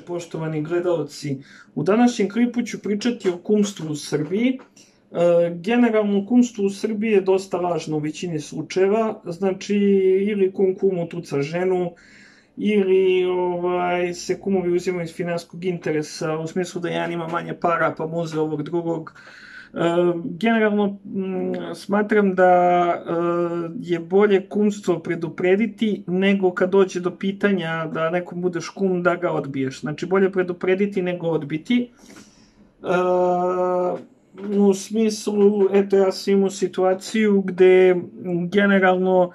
poštovani gledalci. U današnjem klipu ću pričati o kumstvu u Srbiji. Generalno, kumstvo u Srbiji je dosta važno u većini slučajeva. Znači, ili kumu tuca ženu, ili se kumovi uzimaju iz finansijskog interesa, u smislu da jedan ima manje para pa muze ovog drugog. Generalno smatram da je bolje kumstvo preduprediti nego kad dođe do pitanja da nekom budeš kum da ga odbiješ. Znači bolje preduprediti nego odbiti. U smislu, eto ja sam imao situaciju gde generalno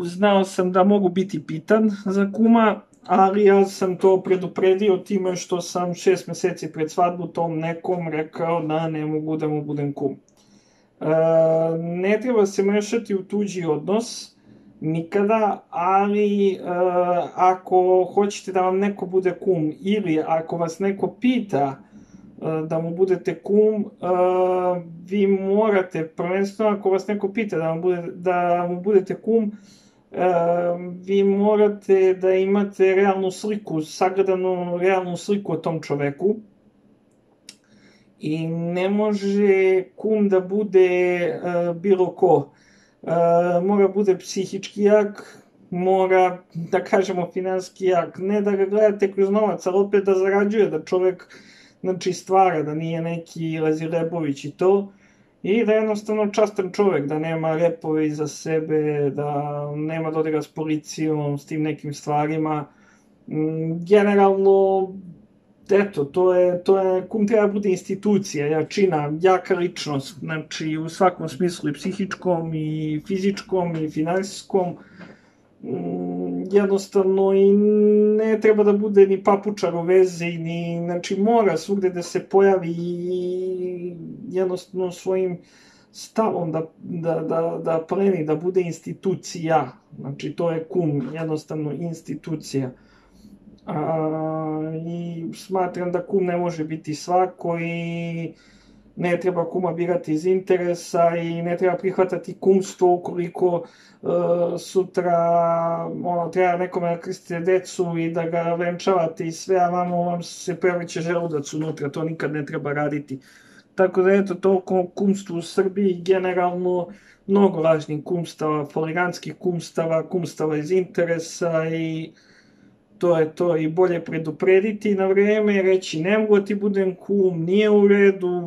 znao sam da mogu biti pitan za kuma, ali ja sam to predupredio time što sam 6 meseci pred svadbu tom nekom rekao da ne mogu da mu budem kum. Ne treba se mešati u tuđi odnos, nikada, ali ako hoćete da vam neko bude kum ili ako vas neko pita da mu budete kum, vi morate, prvenstveno ako vas neko pita da mu budete kum, vi morate da imate realnu sliku, sagledanu realnu sliku o tom čoveku i ne može kum da bude bilo ko. Mora bude psihički jak, mora, da kažemo, finansijski jak, ne da ga gledate kroz novac, ali opet da zarađuje, da čovek stvara, da nije neki Lazilebović i to, i da je jednostavno častan čovek, da nema repove iza sebe, da nema dodira s policijom, s tim nekim stvarima. Generalno, eto, kum treba bude institucija, jačina, jaka ličnost, znači u svakom smislu i psihičkom, i fizičkom, i finansijskom. Jednostavno i ne treba da bude ni papučar u vezi, znači mora svugde da se pojavi i jednostavno svojim stavom da pleni, da bude institucija, znači to je kum, jednostavno institucija. I smatram da kum ne može biti svako i ne treba kuma birati iz interesa i ne treba prihvatati kumstvo ukoliko sutra treba nekome da krstite decu i da ga venčavate i sve, a vam se prevrće želudac unutra, to nikad ne treba raditi. Tako da eto, toliko kumstvo u Srbiji, generalno mnogo važnih kumstava, foligranskih kumstava iz interesa i to je to, i bolje preduprediti na vreme, reći ne mogu da ti budem kum, nije u redu,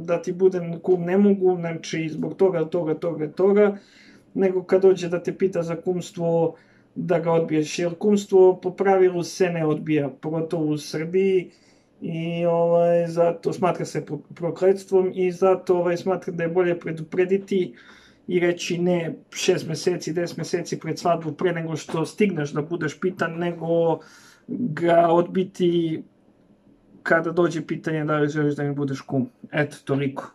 da ti budem kum ne mogu, znači zbog toga, nego kad dođe da te pita za kumstvo da ga odbiješ, jer kumstvo po pravilu se ne odbija, pogotovo u Srbiji, i zato smatra se prokletstvom i zato smatram da je bolje preduprediti i reći ne 6 meseci, 10 meseci pred svadbu, pre nego što stigneš da budeš pitan, nego ga odbiti kada dođe pitanje da li želiš da mi budeš kum. Eto, toliko.